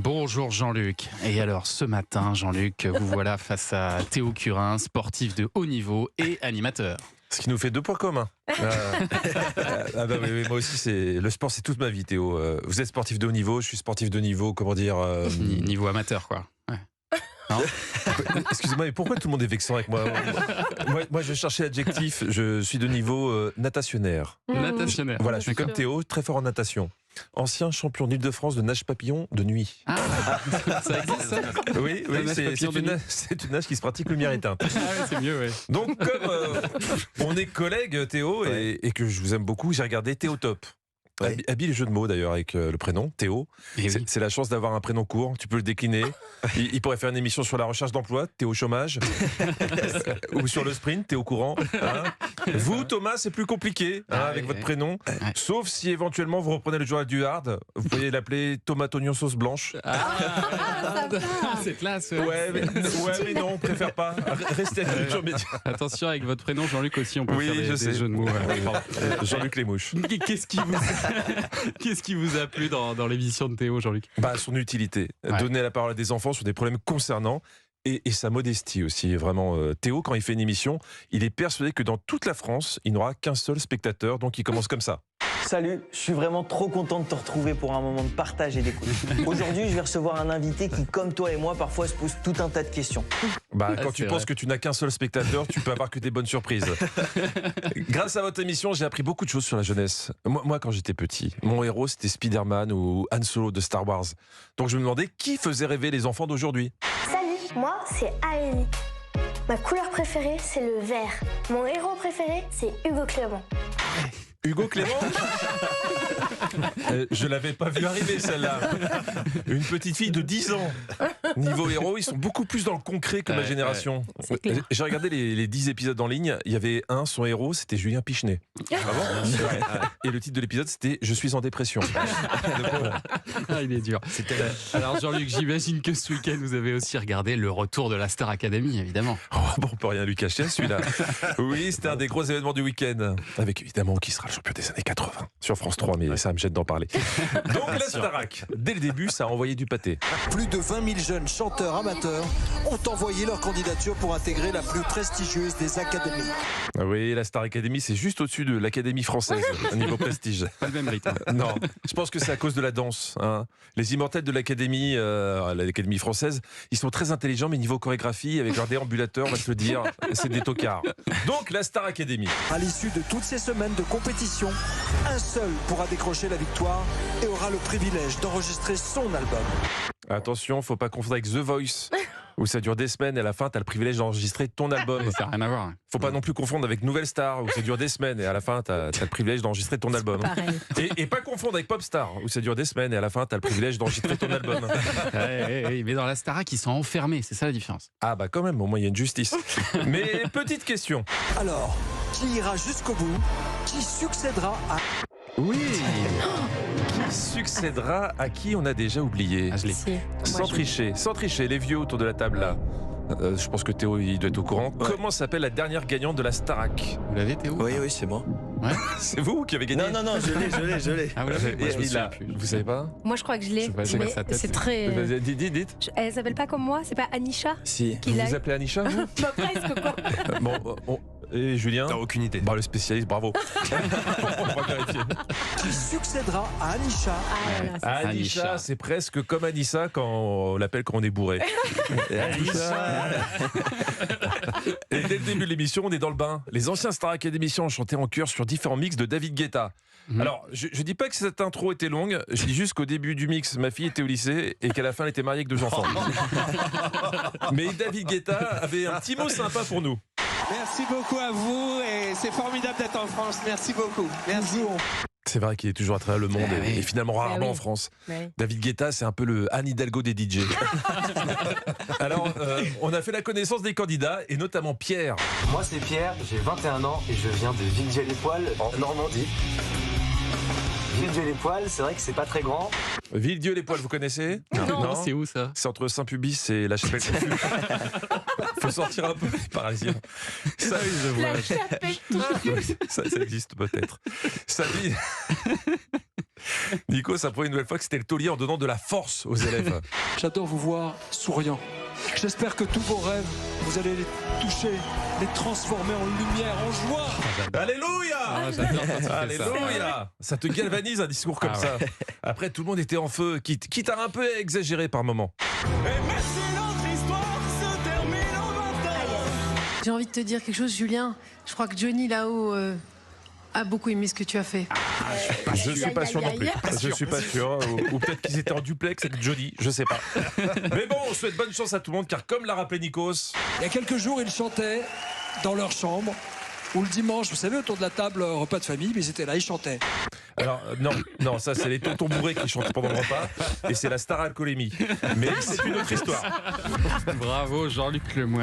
Bonjour Jean-Luc. Et alors ce matin, Jean-Luc, vous voilà face à Théo Curin, sportif de haut niveau et animateur. Ce qui nous fait 2 points communs. Oui, moi aussi, le sport, c'est toute ma vie, Théo. Vous êtes sportif de haut niveau, je suis sportif de niveau, comment dire Niveau amateur, quoi. Ouais. Non. Excusez-moi, mais pourquoi tout le monde est vexant avec moi moi, je cherchais l'adjectif, je suis de niveau natationnaire. Natationnaire. Voilà, je suis D'accord. comme Théo, très fort en natation. Ancien champion d'Île-de-France de nage papillon de nuit. Ah, ça existe ça? Oui, La nage papillon de nuit. c'est une nage qui se pratique lumière éteinte. Ah ouais, c'est mieux, ouais. Donc, comme on est collègues, Théo, et que je vous aime beaucoup, j'ai regardé Théo Top. Ouais. Habile jeu de mots d'ailleurs avec le prénom, Théo. Et oui. C'est la chance d'avoir un prénom court, tu peux le décliner. Il pourrait faire une émission sur la recherche d'emploi, Théo chômage. Ou sur le sprint, Théo courant. Hein. Vous, Thomas, c'est plus compliqué avec votre prénom. Sauf si éventuellement vous reprenez le journal du hard. Vous pourriez l'appeler tomate oignon sauce blanche. C'est classe. Ouais, mais non, on préfère pas. Restez avec Culture Média. Attention avec votre prénom, Jean-Luc aussi, on peut Oui, faire je des sais. jeux de mots. Jean-Luc Lémouche. Qu'est-ce qui vous a plu dans l'émission de Théo, Jean-Luc? Son utilité. Ouais. Donner la parole à des enfants sur des problèmes concernants. Et sa modestie aussi, vraiment. Théo, quand il fait une émission, il est persuadé que dans toute la France, il n'aura qu'un seul spectateur, donc il commence comme ça. Salut, je suis vraiment trop content de te retrouver pour un moment de partage et d'écoute. Aujourd'hui, je vais recevoir un invité qui, comme toi et moi, parfois se pose tout un tas de questions. Quand tu c'est penses vrai. que tu n'as qu'un seul spectateur, tu peux avoir que des bonnes surprises. Grâce à votre émission, j'ai appris beaucoup de choses sur la jeunesse. Moi, quand j'étais petit, mon héros, c'était Spider-Man ou Han Solo de Star Wars. Donc je me demandais qui faisait rêver les enfants d'aujourd'hui. Salut, moi c'est Aélie. Ma couleur préférée c'est le vert. Mon héros préféré c'est Hugo Clément. Hugo Clément. Je l'avais pas vu arriver celle-là. Une petite fille de 10 ans. Niveau héros, ils sont beaucoup plus dans le concret que ma génération. J'ai regardé les 10 épisodes en ligne. Il y avait son héros, c'était Julien Pichenet. Ah bon? Et le titre de l'épisode, c'était Je suis en dépression. Ah, il est dur. Alors Jean-Luc, j'imagine que ce week-end, vous avez aussi regardé le retour de la Star Academy, évidemment. On peut rien lui cacher à celui-là. Oui, c'était un des gros événements du week-end. Avec évidemment qui sera le champion des années 80 sur France 3, mais ça me jette d'en parler. Donc la Starac, dès le début, ça a envoyé du pâté. Plus de 20 000 jeunes chanteurs amateurs ont envoyé leur candidature pour intégrer la plus prestigieuse des académies. Oui, la Star Academy, c'est juste au-dessus de l'Académie française, au niveau prestige. Pas le même rythme. Non, je pense que c'est à cause de la danse. Hein. Les immortels de l'Académie, l'Académie française, ils sont très intelligents, mais niveau chorégraphie, avec leur déambulateur, on va se le dire, c'est des tocards. Donc la Star Academy. À l'issue de toutes ces semaines de compétition, un seul pourra décrocher la victoire et aura le privilège d'enregistrer son album. Attention, faut pas confondre avec The Voice, où ça dure des semaines et à la fin, t'as le privilège d'enregistrer ton album. Ça n'a rien à voir. Faut pas non plus confondre avec Nouvelle Star, où ça dure des semaines et à la fin, t'as le privilège d'enregistrer ton album. Et pas confondre avec Popstar, où ça dure des semaines et à la fin, t'as le privilège d'enregistrer ton album. Mais dans la Starac, ils sont enfermés, c'est ça la différence. Ah bah quand même, au moins il y a une justice. Mais petite question. Alors, qui ira jusqu'au bout? Qui succédera à... Oui. Qui succédera à qui on a déjà oublié? Ah, je l'ai. Sans tricher, les vieux autour de la table là. Je pense que Théo il doit être au courant. Ouais. Comment s'appelle la dernière gagnante de la Starac? Vous l'avez, Théo? Oui, c'est moi. C'est vous qui avez gagné? Non, je l'ai. Ah, vous l'avez? Moi, je me Et souviens là, plus. vous savez pas? Moi, je crois que je l'ai. Je sais pas, j'ai Mais sa tête, c'est mais- très. Vas-y, dites. Elle s'appelle pas comme moi, c'est pas Anisha Si. qui Vous l'a vous eu. appelez Anisha vous? Bah, presque quoi. Et Julien? aucune idée. Bah, le spécialiste, bravo. On va vérifier. Qui succédera à Anisha? Ah, voilà, c'est ça. Anisha, Anisha. c'est presque comme Anissa quand on l'appelle quand on est bourré. Anisha. Et dès le début de l'émission, on est dans le bain. Les anciens Star Academy ont chanté en chœur sur différents mix de David Guetta. Alors, je dis pas que cette intro était longue, je dis juste qu'au début du mix, ma fille était au lycée et qu'à la fin, elle était mariée avec 2 enfants. Mais David Guetta avait un petit mot sympa pour nous. Merci beaucoup à vous et c'est formidable d'être en France. Merci beaucoup. Merci. C'est vrai qu'il est toujours à travers le monde et finalement rarement oui. en France. Ouais. David Guetta, c'est un peu le Anne Hidalgo des DJ. Alors, on a fait la connaissance des candidats et notamment Pierre. Moi c'est Pierre, j'ai 21 ans et je viens de Villejuy-les-Poils en Normandie. Villejuy-les-Poils, c'est vrai que c'est pas très grand. Villedieu-les-Poils, vous connaissez? Non, c'est où ça? C'est entre Saint-Pubis et la Chapelle-Confus. Faut sortir un peu les Parisiens. Ça, oui, je vois. La chapelle. Ça existe peut-être. Ça dit... Nico, ça prouve une nouvelle fois que c'était le taulier en donnant de la force aux élèves. J'adore vous voir souriant. J'espère que tous vos rêves, vous allez les toucher, les transformer en lumière, en joie. Alléluia. Ah, j'adore quand tu fais ça. Alléluia. Ça te galvanise un discours comme ça. Après, tout le monde était en feu, quitte à un peu exagérer par moment. J'ai envie de te dire quelque chose, Julien. Je crois que Johnny, là-haut, a beaucoup aimé ce que tu as fait. Je suis pas sûr non plus. Je suis pas sûr. Ou peut-être qu'ils étaient en duplex avec Johnny, je sais pas. Mais bon, on souhaite bonne chance à tout le monde, car comme l'a rappelé Nikos, Il y a quelques jours, ils chantaient dans leur chambre, ou le dimanche, vous savez, autour de la table, repas de famille, mais ils étaient là, ils chantaient. alors non, ça c'est les tontons bourrés qui chantent pendant le repas, et c'est la star alcoolémie. Mais c'est une autre histoire. Bravo Jean-Luc Lemoyne.